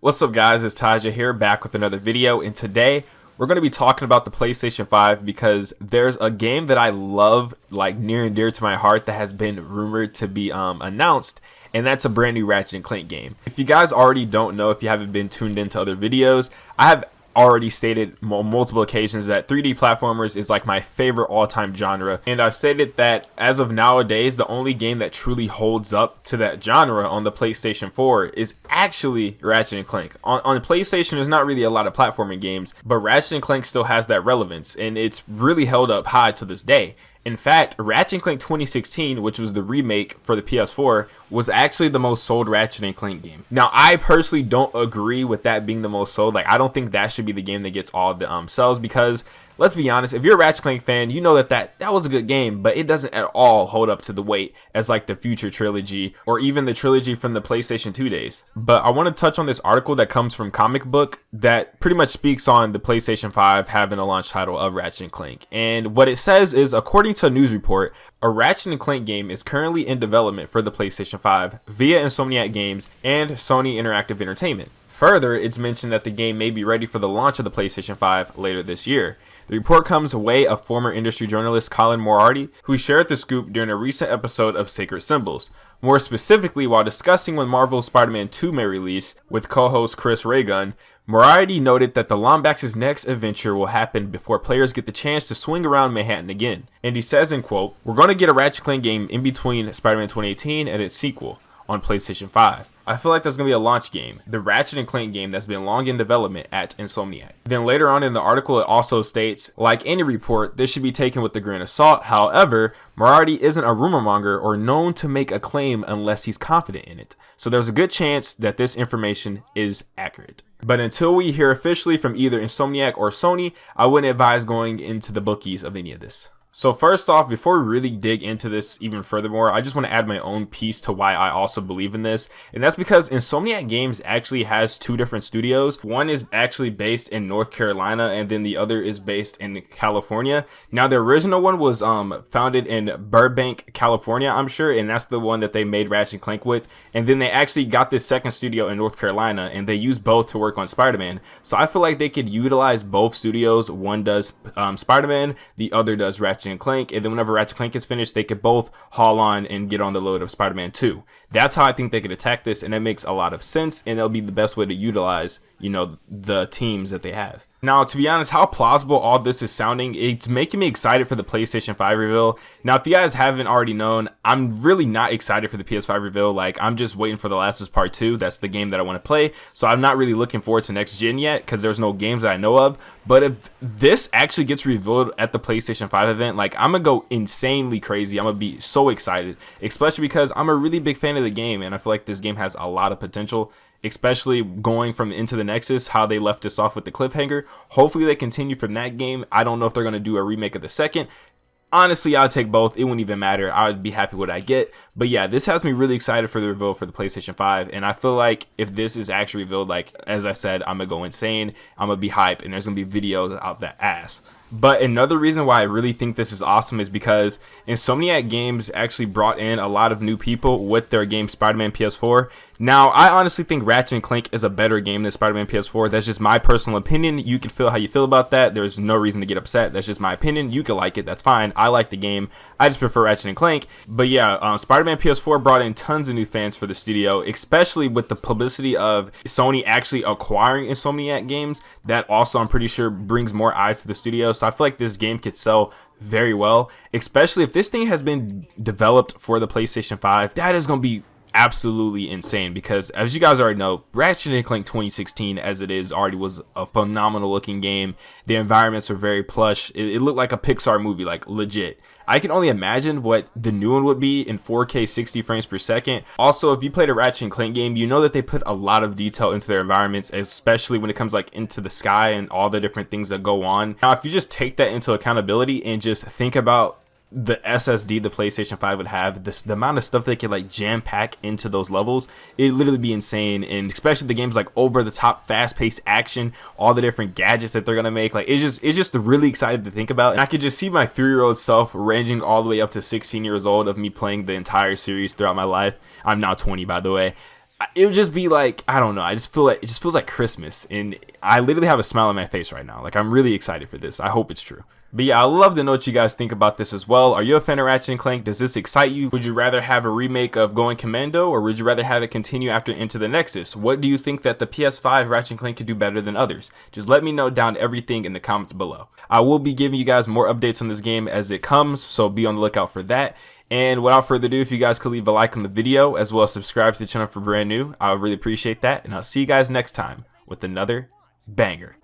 What's up guys, it's Tajae here, back with another video, and today we're going to be talking about the PlayStation 5 because there's a game that I love, like near and dear to my heart, that has been rumored to be announced, and that's a brand new Ratchet and Clank game. If you guys already don't know, if you haven't been tuned into other videos, I have already stated on multiple occasions that 3D platformers is like my favorite all-time genre, and I've stated that as of nowadays the only game that truly holds up to that genre on the PlayStation 4 is actually Ratchet and Clank. On PlayStation there's not really a lot of platforming games, but Ratchet and Clank still has that relevance, and it's really held up high to this day. In fact, Ratchet and Clank 2016, which was the remake for the PS4, was actually the most sold Ratchet and Clank game. Now, I personally don't agree with that being the most sold. Like, I don't think that should be the game that gets all the sales because, let's be honest, if you're a Ratchet and Clank fan, you know that was a good game, but it doesn't at all hold up to the weight as like the future trilogy or even the trilogy from the PlayStation 2 days. But I want to touch on this article that comes from Comic Book that pretty much speaks on the PlayStation 5 having a launch title of Ratchet and Clank. And what it says is, according to a news report, a Ratchet and Clank game is currently in development for the PlayStation 5 via Insomniac Games and Sony Interactive Entertainment. Further, it's mentioned that the game may be ready for the launch of the PlayStation 5 later this year. The report comes away of former industry journalist Colin Moriarty, who shared the scoop during a recent episode of Sacred Symbols. More specifically, while discussing when Marvel's Spider-Man 2 may release with co-host Chris Raygun, Moriarty noted that the Lombax's next adventure will happen before players get the chance to swing around Manhattan again. And he says, in quote, "We're going to get a Ratchet Clank game in between Spider-Man 2018 and its sequel on PlayStation 5. I feel like that's going to be a launch game, the Ratchet and Clank game that's been long in development at Insomniac." Then later on in the article, it also states, like any report, this should be taken with a grain of salt. However, Moriarty isn't a rumor monger or known to make a claim unless he's confident in it. So there's a good chance that this information is accurate. But until we hear officially from either Insomniac or Sony, I wouldn't advise going into the bookies of any of this. So first off, before we really dig into this even furthermore, I just want to add my own piece to why I also believe in this. And that's because Insomniac Games actually has two different studios. One is actually based in North Carolina, and then the other is based in California. Now, the original one was founded in Burbank, California, I'm sure, and that's the one that they made Ratchet and Clank with. And then they actually got this second studio in North Carolina, and they use both to work on Spider-Man. So I feel like they could utilize both studios. One does Spider-Man, the other does Ratchet and Clank, and then whenever Ratchet and Clank is finished, they could both haul on and get on the load of Spider-Man 2. That's how I think they could attack this, and it makes a lot of sense, and it'll be the best way to utilize, you know, the teams that they have. Now, to be honest, how plausible all this is sounding, it's making me excited for the PlayStation 5 reveal. Now, if you guys haven't already known, I'm really not excited for the PS5 reveal. Like, I'm just waiting for The Last of Us Part 2. That's the game that I want to play. So I'm not really looking forward to next gen yet because there's no games that I know of. But if this actually gets revealed at the PlayStation 5 event, like, I'm going to go insanely crazy. I'm going to be so excited, especially because I'm a really big fan of the game, and I feel like this game has a lot of potential, especially going from Into the Nexus, how they left us off with the cliffhanger. Hopefully they continue from that game. I don't know if they're going to do a remake of the second. Honestly, I'll take both. It wouldn't even matter. I would be happy with what I get. But yeah, this has me really excited for the reveal for the PlayStation 5. And I feel like if this is actually revealed, like, as I said, I'm going to go insane. I'm going to be hyped, and there's going to be videos out that ass. But another reason why I really think this is awesome is because Insomniac Games actually brought in a lot of new people with their game Spider-Man PS4. Now, I honestly think Ratchet and Clank is a better game than Spider-Man PS4. That's just my personal opinion. You can feel how you feel about that. There's no reason to get upset. That's just my opinion. You can like it. That's fine. I like the game. I just prefer Ratchet and Clank. But yeah, Spider-Man PS4 brought in tons of new fans for the studio, especially with the publicity of Sony actually acquiring Insomniac Games. That also, I'm pretty sure, brings more eyes to the studio. So I feel like this game could sell very well, especially if this thing has been developed for the PlayStation 5. That is going to be absolutely insane because, as you guys already know, Ratchet and Clank 2016 as it is already was a phenomenal looking game. The environments are very plush. It looked like a Pixar movie, like legit. I can only imagine what the new one would be in 4K 60 frames per second. Also, if you played a Ratchet and Clank game, you know that they put a lot of detail into their environments, especially when it comes like into the sky and all the different things that go on. Now, if you just take that into accountability and just think about the SSD the PlayStation 5 would have, the amount of stuff they could like jam pack into those levels, it'd literally be insane. And especially the games like over the top, fast paced action, all the different gadgets that they're gonna make, like it's just really excited to think about. And I could just see my 3-year-old self ranging all the way up to 16 years old of me playing the entire series throughout my life. I'm now 20, by the way. it would just be like, I don't know, I just feel like it just feels like Christmas, and I literally have a smile on my face right now. Like, I'm really excited for this. I hope it's true. But yeah, I'd love to know what you guys think about this as well. Are you a fan of Ratchet and Clank? Does this excite you? Would you rather have a remake of Going Commando, or would you rather have it continue after Into the Nexus? What do you think that the PS5 Ratchet and Clank could do better than others? Just let me know down everything in the comments below. I will be giving you guys more updates on this game as it comes, so be on the lookout for that. And without further ado, if you guys could leave a like on the video as well as subscribe to the channel for brand new, I would really appreciate that. And I'll see you guys next time with another banger.